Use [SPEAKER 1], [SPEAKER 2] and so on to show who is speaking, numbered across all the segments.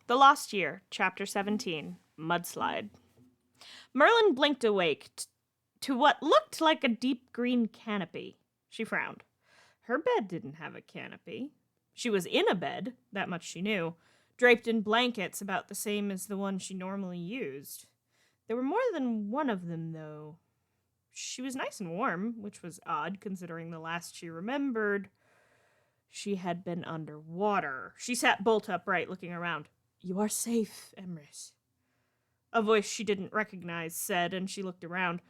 [SPEAKER 1] The Lost Year, Chapter 17, Mudslide. Merlin blinked awake to what looked like a deep green canopy. She frowned. Her bed didn't have a canopy. She was in a bed, that much she knew, draped in blankets about the same as the one she normally used. There were more than one of them, though. She was nice and warm, which was odd considering the last she remembered she had been underwater. She sat bolt upright, looking around. "You are safe, Emrys," a voice she didn't recognize said, and she looked around.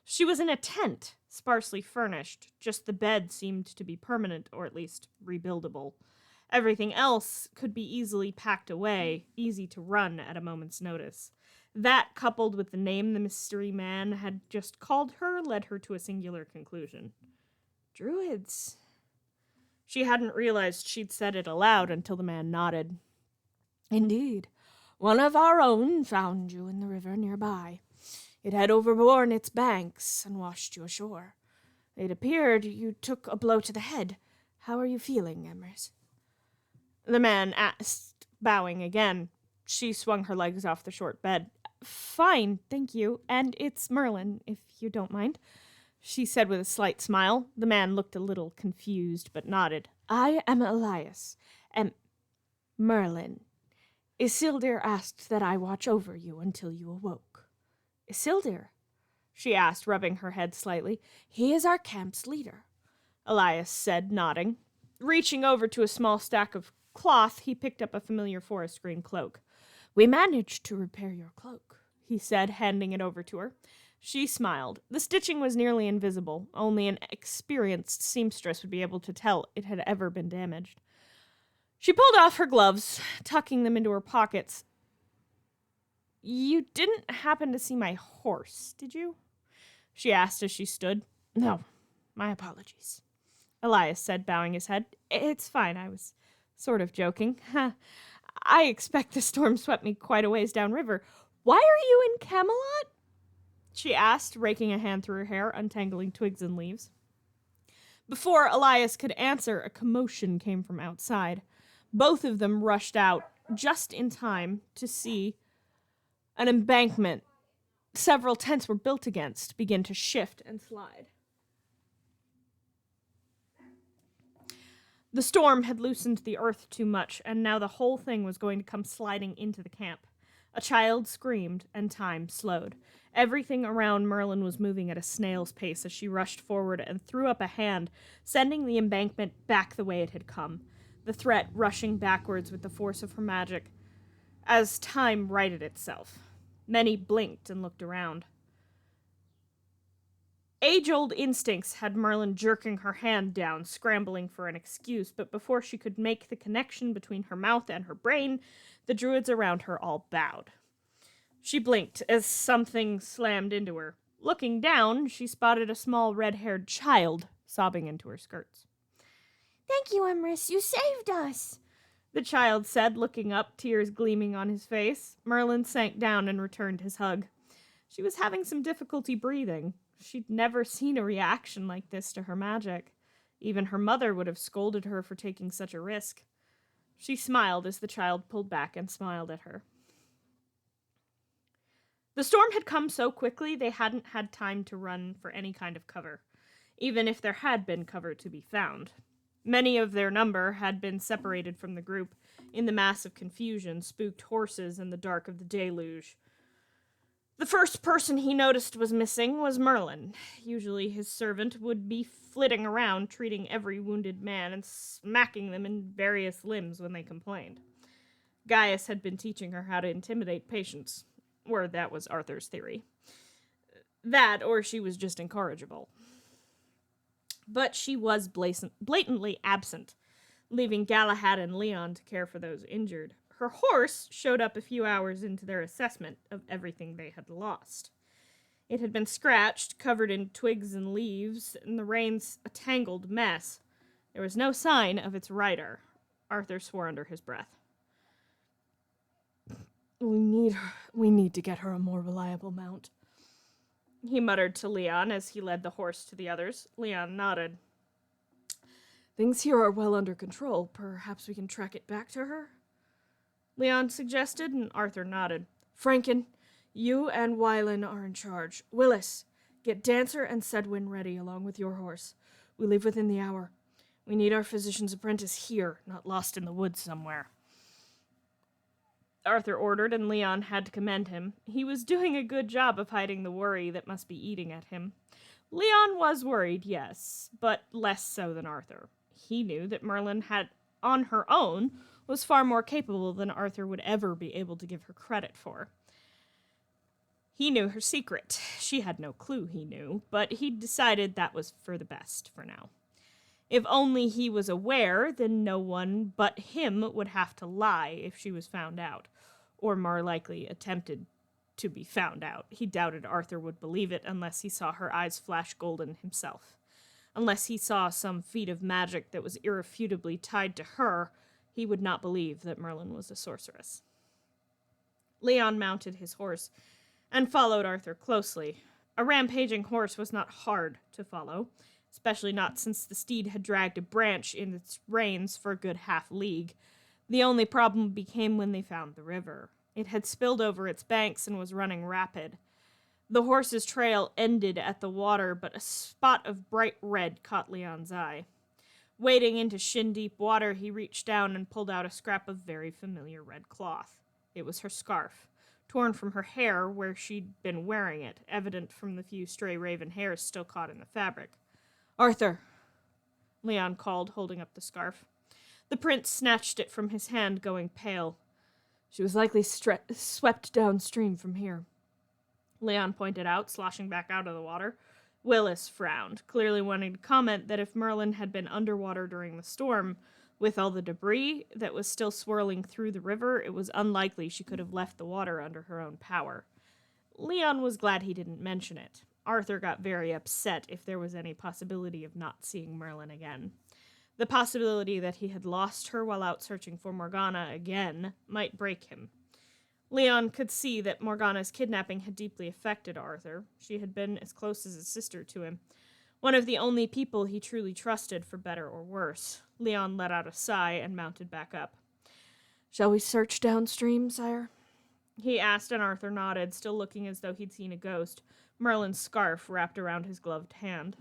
[SPEAKER 1] She was in a tent, sparsely furnished. Just the bed seemed to be permanent, or at least rebuildable. Everything else could be easily packed away, easy to run at a moment's notice. That, coupled with the name the mystery man had just called her, led her to a singular conclusion. Druids. She hadn't realized she'd said it aloud until the man nodded. "Indeed. One of our own found you in the river nearby. It had overborne its banks and washed you ashore. It appeared you took a blow to the head. How are you feeling, Emrys?" The man asked, bowing again. She swung her legs off the short bed. "Fine, thank you, and it's Merlin, if you don't mind," she said with a slight smile. The man looked a little confused, but nodded. "I am Elias, Merlin. Isildir asked that I watch over you until you awoke." "Isildir?" she asked, rubbing her head slightly. "He is our camp's leader," Elias said, nodding. Reaching over to a small stack of cloth, he picked up a familiar forest green cloak. "We managed to repair your cloak," he said, handing it over to her. She smiled. The stitching was nearly invisible. Only an experienced seamstress would be able to tell it had ever been damaged. She pulled off her gloves, tucking them into her pockets. "You didn't happen to see my horse, did you?" she asked as she stood. "No, my apologies," Elias said, bowing his head. "It's fine, I was sort of joking. I expect the storm swept me quite a ways downriver. Why are you in Camelot?" she asked, raking a hand through her hair, untangling twigs and leaves. Before Elias could answer, a commotion came from outside. Both of them rushed out just in time to see an embankment several tents were built against begin to shift and slide. The storm had loosened the earth too much, and now the whole thing was going to come sliding into the camp. A child screamed, and time slowed. Everything around Merlin was moving at a snail's pace as she rushed forward and threw up a hand, sending the embankment back the way it had come, the threat rushing backwards with the force of her magic, as time righted itself. Many blinked and looked around. Age-old instincts had Merlin jerking her hand down, scrambling for an excuse, but before she could make the connection between her mouth and her brain, the druids around her all bowed. She blinked as something slammed into her. Looking down, she spotted a small red-haired child sobbing into her skirts.
[SPEAKER 2] "Thank you, Emrys. You saved us,"
[SPEAKER 1] the child said, looking up, tears gleaming on his face. Merlin sank down and returned his hug. She was having some difficulty breathing. She'd never seen a reaction like this to her magic. Even her mother would have scolded her for taking such a risk. She smiled as the child pulled back and smiled at her. The storm had come so quickly they hadn't had time to run for any kind of cover, even if there had been cover to be found. Many of their number had been separated from the group in the mass of confusion, spooked horses, and the dark of the deluge. The first person he noticed was missing was Merlin. Usually his servant would be flitting around, treating every wounded man and smacking them in various limbs when they complained. Gaius had been teaching her how to intimidate patients, or that was Arthur's theory. That, or she was just incorrigible. But she was blatantly absent, leaving Galahad and Leon to care for those injured. Her horse showed up a few hours into their assessment of everything they had lost. It had been scratched, covered in twigs and leaves, and the reins a tangled mess. There was no sign of its rider. Arthur swore under his breath. We need to get her a more reliable mount," he muttered to Leon as he led the horse to the others. Leon nodded. "Things here are well under control. Perhaps we can track it back to her?" Leon suggested, and Arthur nodded. Franken, you and Wylan are in charge. Willis, get Dancer and Sedwin ready along with your horse. We leave within the hour. We need our physician's apprentice here, not lost in the woods somewhere. Arthur ordered, and Leon had to commend him. He was doing a good job of hiding the worry that must be eating at him. Leon was worried, yes, but less so than Arthur. He knew that Merlin had, on her own, was far more capable than Arthur would ever be able to give her credit for. He knew her secret. She had no clue he knew, but he decided that was for the best for now. If only he was aware, then no one but him would have to lie if she was found out, or more likely attempted to be found out. He doubted Arthur would believe it unless he saw her eyes flash golden himself. Unless he saw some feat of magic that was irrefutably tied to her, he would not believe that Merlin was a sorceress. Leon mounted his horse and followed Arthur closely. A rampaging horse was not hard to follow, especially not since the steed had dragged a branch in its reins for a good half-league. The only problem became when they found the river. It had spilled over its banks and was running rapid. The horse's trail ended at the water, but a spot of bright red caught Leon's eye. Wading into shin-deep water, he reached down and pulled out a scrap of very familiar red cloth. It was her scarf, torn from her hair where she'd been wearing it, evident from the few stray raven hairs still caught in the fabric. Arthur, Leon called, holding up the scarf. The prince snatched it from his hand, going pale. She was likely swept downstream from here, Leon pointed out, sloshing back out of the water. Willis frowned, clearly wanting to comment that if Merlin had been underwater during the storm, with all the debris that was still swirling through the river, it was unlikely she could have left the water under her own power. Leon was glad he didn't mention it. Arthur got very upset if there was any possibility of not seeing Merlin again. The possibility that he had lost her while out searching for Morgana again might break him. Leon could see that Morgana's kidnapping had deeply affected Arthur. She had been as close as a sister to him, one of the only people he truly trusted, for better or worse. Leon let out a sigh and mounted back up. Shall we search downstream, sire? He asked, and Arthur nodded, still looking as though he'd seen a ghost, Merlin's scarf wrapped around his gloved hand.